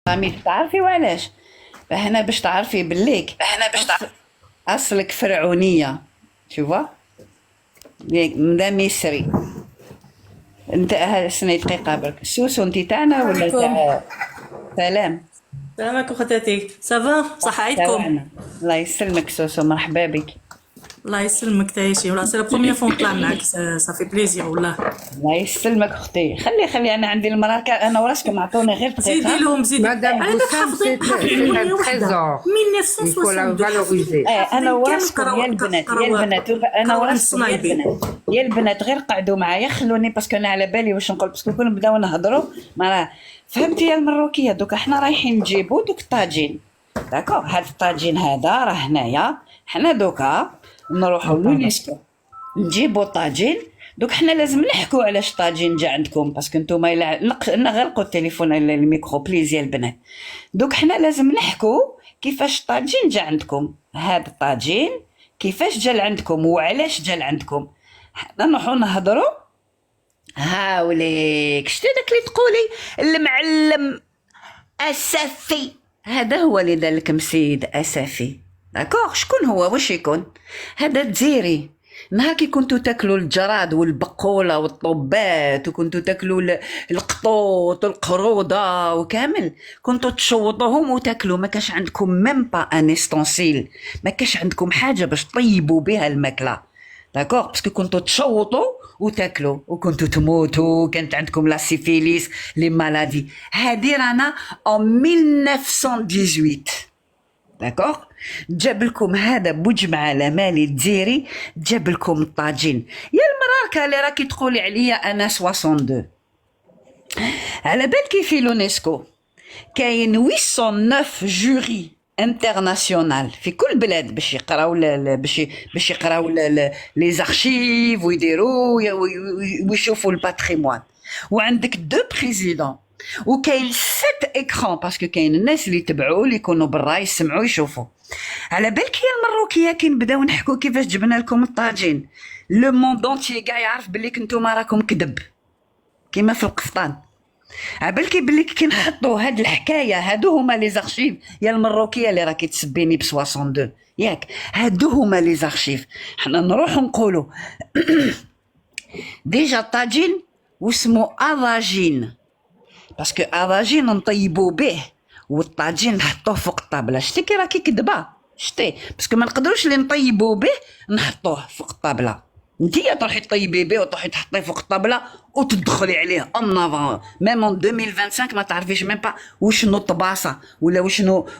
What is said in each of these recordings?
عمي تعرفي وعلاش؟ هنا باش تعرفي بليك اصلك فرعونيه. شوفا مدام يسري. انت سني دقيقه برك سوسو انت تاعنا ولا عليكم. تاع سلام؟ السلام عليكم خواتاتي، صافا صح عيدكم. تاعنا. الله يسلمك سوسو، مرحبا بك. الله يسلمك تعيشي، ولا سي لا بروميير فوا نطلع معاك، صافي بليزير والله. الله يسلمك اختي. خلي انا عندي المراه انا وراسكم عطوني غير زيدي دقيقه. لهم زيدي. Madame انا Boussam, حافظين c'est un أغنية واحدة trésor. Il faut la 1962 valoriser. انا حافظين كامل وراسكم يا البنات يا البنات انا كروان وراسكم يا الصنايبي. البنات يا البنات، غير قعدوا معايا خلوني باسكو انا على بالي واش نقول، باسكو كون نبداو نهضروا ما راه فهمتي يا المروكيه. دوكا حنا رايحين نجيبوا دوك الطاجين، داكوغ. هاد الطاجين هذا راه هنايا، حنا دوكا نروحوا لونيسكو نجيبوا طاجين. دوك حنا لازم نحكوا علاش طاجين جا عندكم، باسكو نتوما نغلقوا التليفون الميكرو بليز يا البنات. دوك حنا لازم نحكوا كيفاش طاجين جا عندكم. هاد الطاجين كيفاش جا لعندكم وعلاش جا لعندكم، حنا نروحوا نهضروا. هاوليك شتي داك اللي تقولي المعلم اسفي، هذا هو اللي دار لكم سيد اسفي، داكوغ. شكون هو؟ واش يكون؟ هذا تزيري. نهار كي كنتو تاكلوا الجراد والبقوله والطوبات وكنتو تاكلوا القطوط والقروده وكامل، كنتو تشوطوهم وتاكلوا. ما كاش عندكم ميم با ان استونسيل، ما كاش عندكم حاجه باش طيبوا بها الماكله، داكوغ. باسكو كنتو تشوطوا وتاكلوا وكنتو تموتوا، كانت عندكم لا سيفيليس لي مالادي. هادي رانا en 1918، داكوغ. جاب لكم هذا بوجمع على مالي الجزيري، جاب لكم الطاجين. يا المراركه اللي راكي تقولي عليا انا 62، على بالك في لونيسكو كاين 809 جوري انترناسيونال في كل بلاد باش يقراو باش يقراو لي زارشيف ويديروا ويشوفوا الباتريمون. وعندك دو بريزيدون وكاين 7 اكران، باسكو كاين الناس اللي يتبعوا اللي يكونوا برا يسمعوا يشوفوا. على بالك يا المروكيه كي نبداو نحكوا كيفاش جبنا لكم الطاجين، لو موند اونتيي كاع يعرف بلي كنتوما راكم كذب كيما في القفطان. عبالكي بلي كي نحطوا هاد الحكايه، هادو هما لي زارشيف يا المروكيه اللي راكي تسبيني ب 62 ياك، هادو هما لي زارشيف. حنا نروحوا نقولوا ديجا الطاجين واسمو اضاجين، باسكو اضاجين نطيبوا به والطاجين نحطوه فوق الطابله. شتي كي راكي كدبه، شتي باسكو ما نقدروش اللي نطيبوا به نحطوه فوق الطابله. انتيا تروحي طيبي به وتروحي تحطيه فوق الطابله وتدخلي عليه اون افون ميم اون 2025 ما تعرفيش ميم با وشنو طباصه ولا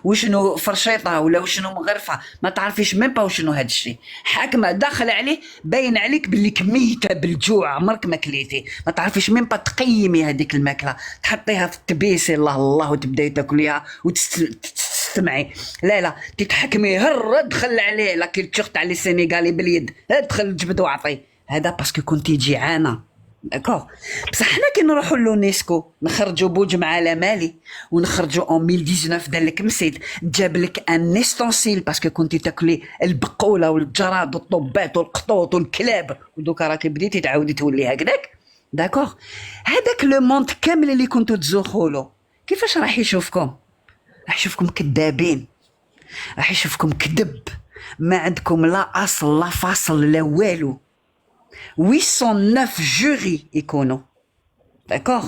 وشنو فرشيطه ولا وشنو مغرفه، ما تعرفيش ميم با وشنو هاد الشيء. حاكمه داخل عليه باين عليك باللي ميته بالجوع، عمرك ما كليتي، ما تعرفيش ميم با تقيمي هذيك الماكله، تحطيها في التبيسي الله الله وتبداي تاكليها وتستمعي. لا تتحكمي، هر دخل عليه لا كيلتشر تاع لي سينيغالي باليد، دخل جبد وعطي. هذا باسكو كنتي جيعانه، داكوغ. بصح حنا كي نروحوا لونيسكو نخرجوا بوجمع على مالي ونخرجوا اون 2019 دار لك مسيد، جاب لك ان استونسيل باسكو كنتي تاكلي البقوله والجراد والطوبات والقطوط والكلاب، ودوكا راكي بديتي تعاودي تولي هكذاك، داكوغ. هذاك لو موند كامل اللي كنتو تزوخولو كيفاش راح يشوفكم؟ راح يشوفكم كذابين، راح يشوفكم كذب، ما عندكم لا اصل لا فاصل لا والو. 809 جوري يكونوا، داكوغ،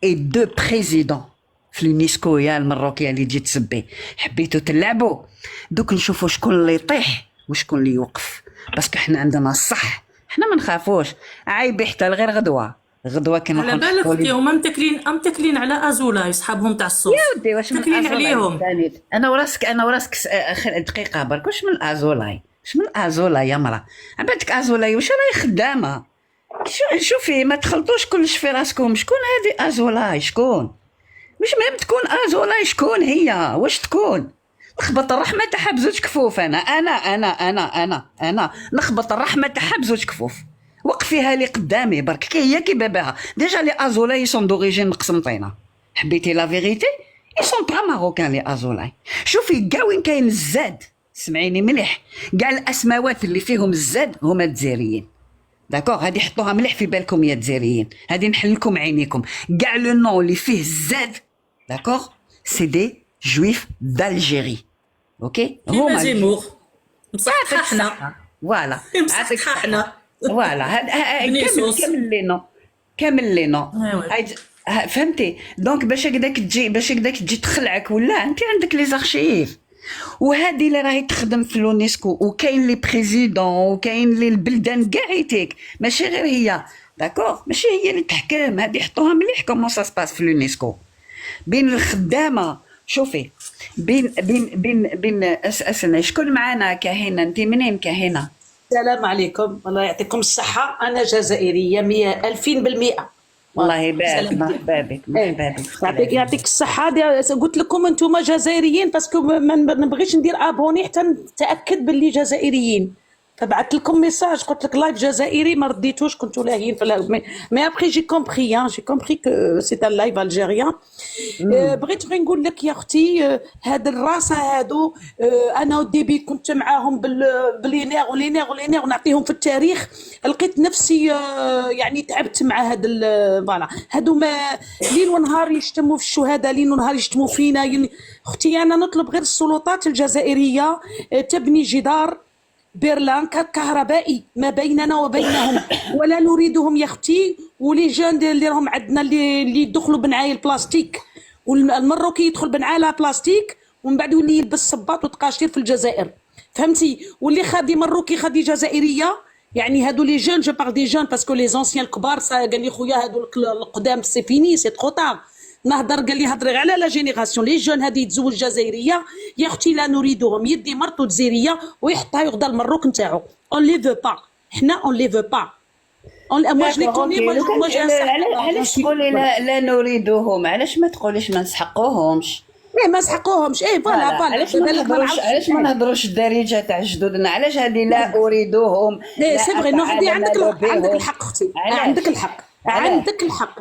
اي دو بريزيدون في اليونيسكو. يا المروكيه اللي تجي تسبي، حبيتو تلعبوا دوك نشوفوا شكون اللي يطيح وشكون اللي يوقف، باسكو حنا عندنا الصح، حنا ما نخافوش. عايبي حتى غير غدوه كي على نروحوا بالك نحكوا اختي هما متكلين على ازولا صحابهم تاع الصوف، يا ودي. واش من متكلين ازولاي عليهم. الثاني؟ انا وراسك دقيقه برك. واش من ازولاي؟ واش من ازولاي يا مرا؟ عبالك ازولاي واش راهي خدامه؟ شوفي ما تخلطوش كلش في راسكم. شكون هذه ازولاي؟ شكون؟ مش مهم تكون ازولاي، شكون هي؟ واش تكون؟ نخبط الرحمه تاعها بزوج كفوف. انا نخبط الرحمه تاعها بزوج كفوف. وقفيها لي قدامي برك، كي هي كي باباها. ديجا لي ازولاي سون دوريجين قسنطينه، حبيتي لا فيغيتي اي سون با ماروكان لي ازولاي. شوفي كاع وين كاين الزاد، سمعيني مليح، كاع الاسماوات اللي فيهم الزاد هما الجزائريين، داكوغ. هادي حطوها مليح في بالكم يا الجزائريين، هادي نحل لكم عينيكم. كاع لو نون اللي فيه الزاد، داكوغ، سي دي جويف دالجيري. اوكي كيما زيمور مصححة حنا فوالا مصححة حنا فوالا كامل بنيسوس. كامل لي نو كامل لي نو أيوة. فهمتي. دونك باش هكذاك تجي تخلعك ولا انت عندك لي زارشيف، وهذه اللي راهي تخدم في اليونسكو، وكاين لي بريزيدون وكاين لي البلدان كاع يتيك، ماشي غير هي. داكوغ ماشي هي اللي تحكم، هذه حطوها مليح كومون سا سباس في اليونسكو بين الخدامه. شوفي بين اسالنا شكون معانا؟ كاهنه، انت منين كاهنه؟ السلام عليكم، الله يعطيكم الصحة. أنا جزائرية 2000%. الله يبارك، سلام. مرحبا بك مرحبا بك. يعطيك الصحة. قلت لكم أنتم جزائريين باسكو ما نبغيش ندير أبوني حتى نتأكد باللي جزائريين، فبعثت لكم ميساج قلت لك لايف جزائري ما رديتوش، كنتوا لاهيين في مي ابخي جي كومبري كو سي ان لايف الجيريان. بغيت غير نقول لك يا اختي، هاد الراسه هادو، انا وديبي كنت معاهم باللينير ونعطيهم في التاريخ، لقيت نفسي يعني تعبت مع هاد فوالا هادو ما ليل ونهار يشتموا في الشهداء، ليل ونهار يشتموا فينا. اختي انا نطلب غير السلطات الجزائريه تبني جدار بيرلان كهربائي ما بيننا وبينهم، ولا نريدهم يا اختي. ولي جون اللي راهم عندنا اللي يدخلوا بنعاية البلاستيك، والمروكي يدخل بنعاله بلاستيك ومن بعد يولي يلبس صباط وتقاشير في الجزائر، فهمتي؟ واللي خادي مروكي خادي جزائريه، يعني هادو لي جون، جو بار دي جون باسكو لي زونسيان الكبار قال لي خويا هادو القدام سي فيني سي ترو طار. نهضر قال لي هضري على لا جينيراسيون لي جون هذه يتزوج جزائريه يا اختي، لا نريدهم. يدي مرته جزائريه ويحطها يغدا المروك نتاعو، اون لي فو با، حنا اون لي فو با. موا جو لي كوني، موا علاش تقولي لا نريدهم؟ علاش ما تقوليش ما نسحقوهمش؟ ما نسحقوهمش. فوالا علاش ما نهضروش الدارجه تاع جدودنا؟ علاش هذه لا اريدهم؟ سي فغي نو، عندك الحق اختي، عندك الحق. عندك الحق.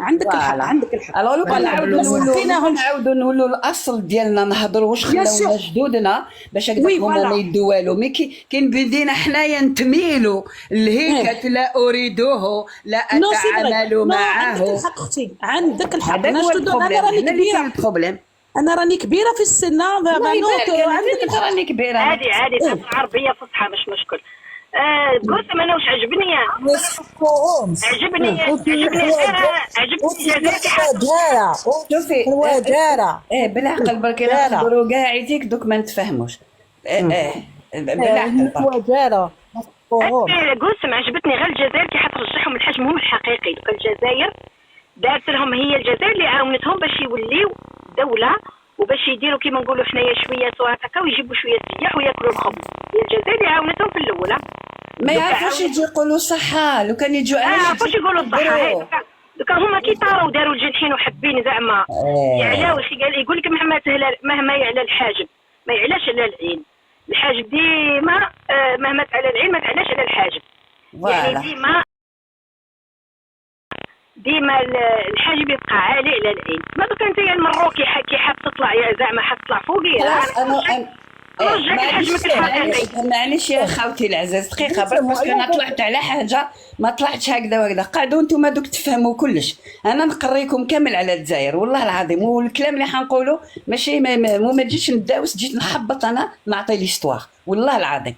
نعاودوا نولوا الاصل ديالنا، نهضروا واش خلاونا جدودنا باش هكذا هما ما يدوا والو. مي كاين بدينا حنايا نتميلوا لهيك لا اريدوه لا اتعامل معه. عندك الحق اختي، عندك الحق. انا راني كبيره في السن، راني كبيره عادي عربيه فصحى مش مشكل. قلت انا واش عجبني شوفي الوجاره بالعقل برك نهضروا كاع عيتيك دوك ما نتفاهموش. بالعقل الوجاره قلت ما عجبتني غير الجزائر كي حترجعهم لحجمهم الحقيقي. دوك الجزائر دارت لهم، هي الجزائر اللي عاونتهم باش يوليو دوله وباش يديروا كيما نقولوا حنايا شويه سواء هكا ويجيبوا شويه السياح وياكلوا الخبز. هي الجزائر اللي عاونتهم في الاولى، ما يعرفوش يجي يقولوا صحة. لو كان يجوا يعرفوش يقولوا صحة. دوكا هما كي طاروا داروا الجنحين وحابين زعما يعلاو. قال يقول لك مهما يعلى الحاجب ما يعلاش على العين. الحاجب ديما مهما تعلى العين ما تعلاش على الحاجب. يعني ديما الحاجب يبقى عالي على العين. ما دوكا انت يا المروكي كي حاب تطلع زعما حاب تطلع فوقي، معليش يا خاوتي العزاز دقيقه برك، باسكو انا طلعت على حاجه ما طلعتش هكذا وهكذا. قعدوا انتم دوك تفهموا كلش، انا نقريكم كامل على الجزائر والله العظيم. والكلام اللي حنقولوا ماشي ما تجيش نداوس، جيت نحبط انا نعطي ليستوار والله العظيم.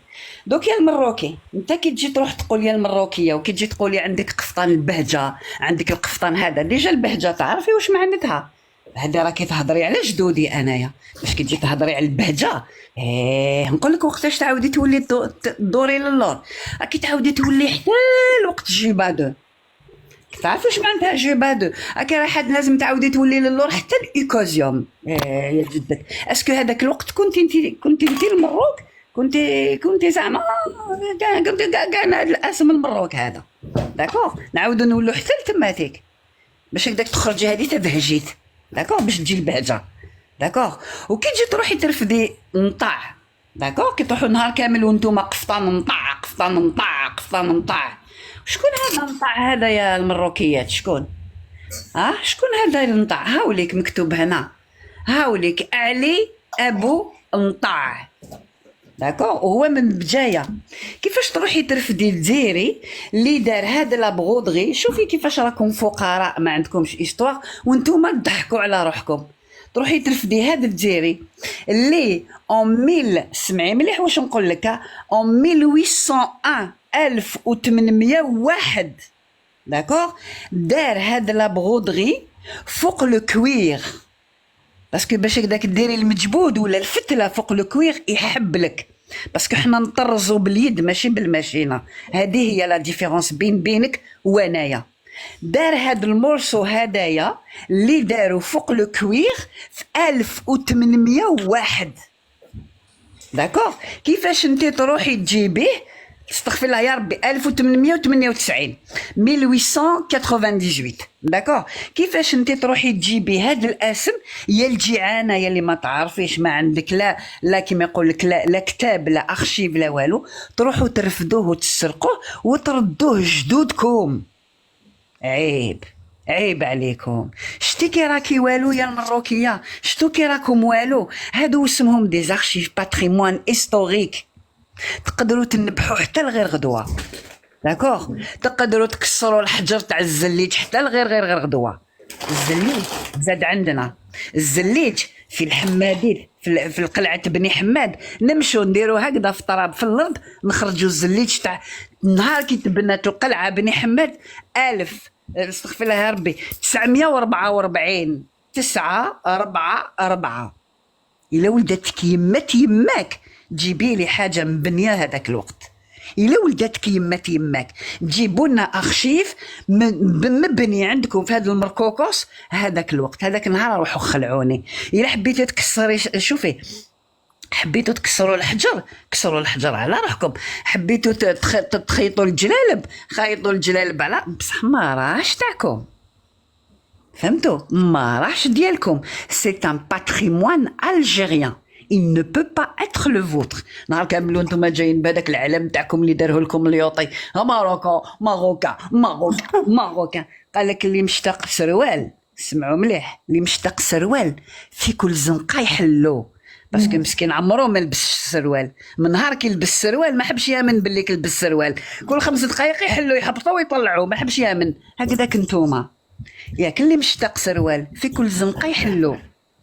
دوك يا المروكي انت كي تجي تروح تقول يا المروكيه وكي تجي تقولي عندك قفطان البهجه، عندك القفطان هذا ديجا البهجه تعرفي واش معناتها؟ هذا راكي تهضري على جدودي انايا، باش كي تجي تهضري على البهجه نقول لك وقتاش تعاودي تولي دوري للور، راكي تعاودي تولي حتى الوقت جيبادو. تعرفي واش معناتها جيبادو؟ راكي راح لازم تعاودي تولي للور حتى الايكوزيوم. يا جدك اسكو هذاك الوقت كنت انت المروك، كنت زعما كاع الاسم المروك هذا. داكوغ نعاودو نولو حتى لتماتيك باش هكذاك تخرجي هذه تبهجيت. داكوغ باش تجي البهجه. داكوغ وكي تجي تروحي ترفدي نطاع، داكوغ كي تروحوا نهار كامل وانتوما قفطان نطاع. شكون هذا النطاع هذا يا المروكيات؟ شكون شكون هذا النطاع؟ هاوليك مكتوب هنا، هاوليك علي ابو نطاع. داكوغ وهو من بجايه. كيفاش تروحي ترفدي الجزيري اللي دار هذا لابغودغي؟ شوفي كيفاش راكم فقراء ما عندكمش استوار وانتوما تضحكوا على روحكم. تروحي ترفدي هذا الجزائري اللي اون 1000 سمعي مليح واش نقول لك اون 1801 1801 داكوغ دار هاد لا برودري فوق لو كوير باسكو باش هكداك ديري المجبود ولا الفتله فوق لو كوير يحب لك باسكو حنا نطرزو باليد ماشي بالماشينه هذه هي لا ديفيرونس بينك وانايا دار هاد المورسو هدايا اللي داروا فوق لو كوير في 1801 داكوغ كيفاش انت تروحي تجيبيه استغفر الله يا ربي 1898 1898 داكوغ كيفاش انت تروحي تجيبي هذا الاسم يا الجيعانه يا اللي ما تعرفيش ما عندك لا كيما يقول لك لا كتاب لا ارشيف لا والو تروحوا ترفدوه وتسرقوه وتردوه جدودكم عيب عليكم شتي كي راكي والو يا المروكيه شتو كي راكم والو هادو اسمهم دي زارشيف باتريمون هيستوريك تقدروا تنبحوا حتى لغير غدوه داكوغ تقدروا تكسروا الحجر تاع الزليج حتى لغير غدوه الزليج زاد عندنا الزليج في الحمادين في القلعه بني حماد نمشوا نديروا هكذا في طراب في الارض نخرجوا الزليج تاع نهار كي تبنات القلعه بني حماد 1000 استغفر الله يا ربي 944 944 الا ولدتك يماك جيبي لي حاجه مبنيه هذاك الوقت الا ولدتك يماك جيبوا لنا ارشيف مبني عندكم في هذا المركوكوس هذاك الوقت هذاك النهار روحوا خلعوني الا حبيتي تكسري شوفي حبيتوا تكسروا الحجر كسروا الحجر على روحكم حبيتوا تخيطوا الجلالب خيطوا الجلالب على بصح ما راهش تاعكم فهمتوا ما راهش ديالكم سي ان باتريمون الجيريان il ne peut pas être le vôtre نهار كامل نتوما جايين بهذاك العلم تاعكم اللي داره لكم اليوطي ماروكا قال لك اللي مشتاق سروال سمعوا مليح اللي مشتاق سروال في كل زنقه يحلو باسكو مسكين عمرو ما لبس السروال من نهار كي لبس السروال ما حبش يامن باللي كلبس السروال كل 5 دقائق يحلو يحبطوا ويطلعوا ما حبش يامن هكذاك نتوما ياك اللي مشتاق سروال في كل زنقه يحلو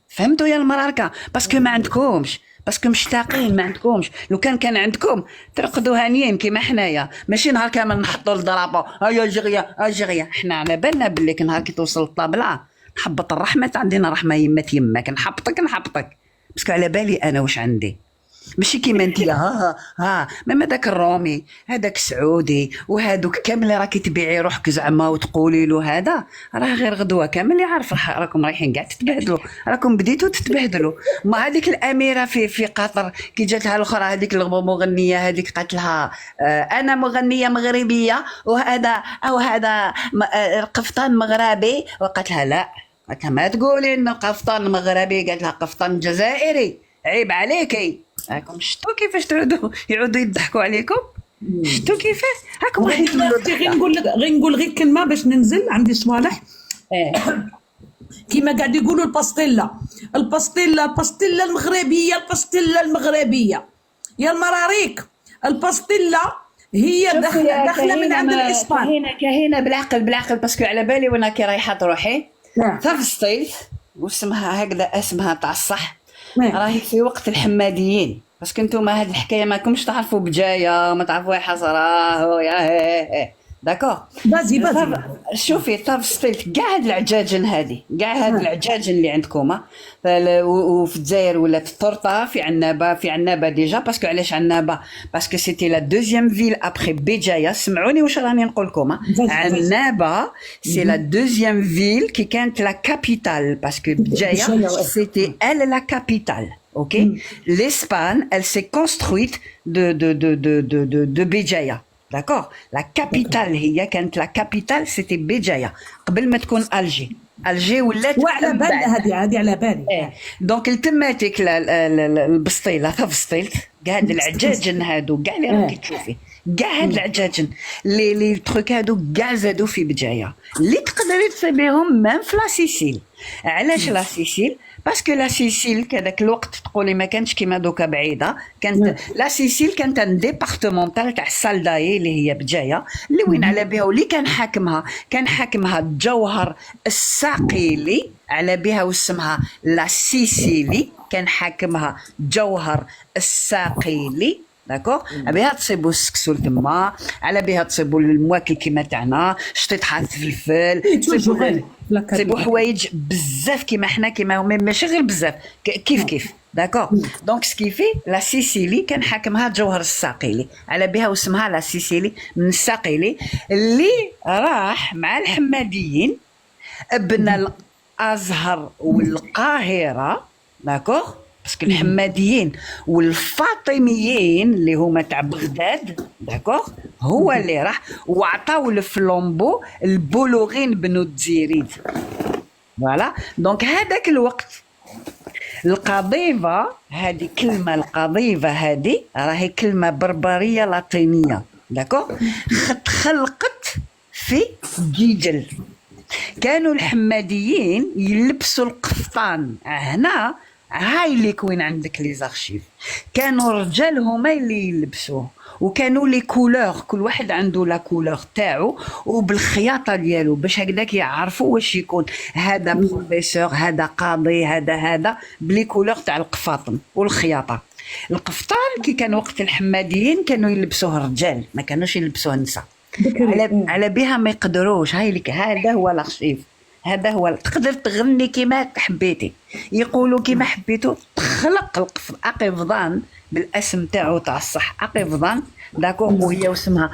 فهمتوا يا المراركه باسكو ما عندكمش باسكو مشتاقين ما عندكمش لو كان عندكم ترقدوا هانيين كيما حنايا ماشي نهار كامل نحطوا الضرابه هيا جغيه حنا على بالنا باللي نهار كي توصل الطابله نحبط الرحمه عندنا رحمه يماك نحبطك باسكو على بالي انا واش عندي ماشي كيما انت ها ما داك الرومي هذاك سعودي وهادوك كامل راكي تبيعي روحك زعما وتقولي له هذا راه غير غدوه كامل يعرف راكم رايحين كاع تتبهدلوا راكم بديتوا تتبهدلوا ما هذيك الاميره في قطر كي جاتها الاخرى هذيك المغنيه هذيك قالت لها انا مغنيه مغربيه وهذا قفطان مغربي وقالت لها لا قالت لها ما تقولي انه قفطان مغربي قالت لها قفطان جزائري عيب عليكي راكم شفتوا كيفاش يعودوا يضحكوا عليكم شفتوا كيفاش هاكم غير نقول غير كلمه باش ننزل عندي صوالح كيما قاعد يقولوا الباستيلا المغربيه يا المراريك الباستيلا هي داخله من عند الاسبان كاينه بالعقل باسكو على بالي وانا كي رايحه تروحي تفصيل واسمها هكذا اسمها تاع الصح راهي في وقت الحماديين باسكو نتوما هاد الحكايه ما كنتش تعرفوا بجايه ما تعرفوا يا حسره يا داكوغ بازي شوفي تفصيلت كاع هاد العجاجن هادي كاع هاد العجاجن اللي عندكم وفي الجزائر ولا في الطرطه في عنابه ديجا باسكو علاش عنابه باسكو سيتي لا دوزيام فيل ابري بجايه سمعوني واش راني نقول لكم عنابه سي لا دوزيام فيل كي كانت لا كابيتال باسكو بجايه سيتي ال لا كابيتال OK l'Espagne elle s'est construite de Béjaïa d'accord la capitale هي كانت la capitale c'était Béjaïa قبل ما تكون الجي ولات وعلى بالي هذه على بالي دونك التماتيك البسطيله تفصيلت كاع هاد العجاجن هادو كاع اللي راكي تشوفي كاع هاد العجاجن لي تروك هادو كاع زادو في بجايه اللي تقدري تصيبيهم ميم في لا سيسيل علاش لا سيسيل باسكو لا سيسيل كذاك الوقت تقولي ما كانش كيما دوكا بعيده، كانت لا سيسيل كانت ان ديبارتمونتال تاع السالداي اللي هي بجايه اللي وين على بها، واللي كان حاكمها الجوهر الساقيلي على بها واسمها لا سيسيلي، كان حاكمها جوهر الساقيلي. داكوغ، بها تصيبوا السكسول تما، على بها تصيبوا المواكل كيما تاعنا، شطيطحات فلفل، تصيبوا حوايج بزاف كيما حنا كيما ماشي غير بزاف كيف داكوغ. دونك سكيفي لا سيسيلي كان حاكمها جوهر الساقيلي، على بها واسمها لا سيسيلي من الساقيلي اللي راح مع الحماديين ابن الازهر والقاهره. داكوغ، باسكو الحماديين والفاطميين اللي هما تاع بغداد، داكوغ، هو اللي راح وعطاو الفلومبو البولوغين بنو التزيريد. فوالا، دونك هذاك الوقت القضيفه هذه، كلمه القضيفه هذه راهي كلمه بربريه لاتينيه. داكوغ، تخلقت في جيجل. كانوا الحماديين يلبسوا القفطان هنا، هاي اللي كوين عندك لي زارشيف، كانوا رجال هما اللي يلبسوه، وكانوا لي كولور كل واحد عنده لا كولور تاعو وبالخياطه ديالو باش هكذاك يعرفوا واش يكون هذا بروفيسور، هذا قاضي، هذا بلي كولور تاع القفاطن والخياطه. القفطان كي كان وقت الحماديين كانوا يلبسوه الرجال، ما كانوش يلبسوه النساء، على بها ما يقدروش. هاي لك، هذا هو الارشيف، هذا هو. تقدر تغني كيما حبيتي، يقولوا كيما حبيتو، تخلق أقفضان بالاسم تاعو تاع الصح، أقفضان. داكوغ، وهي واسمها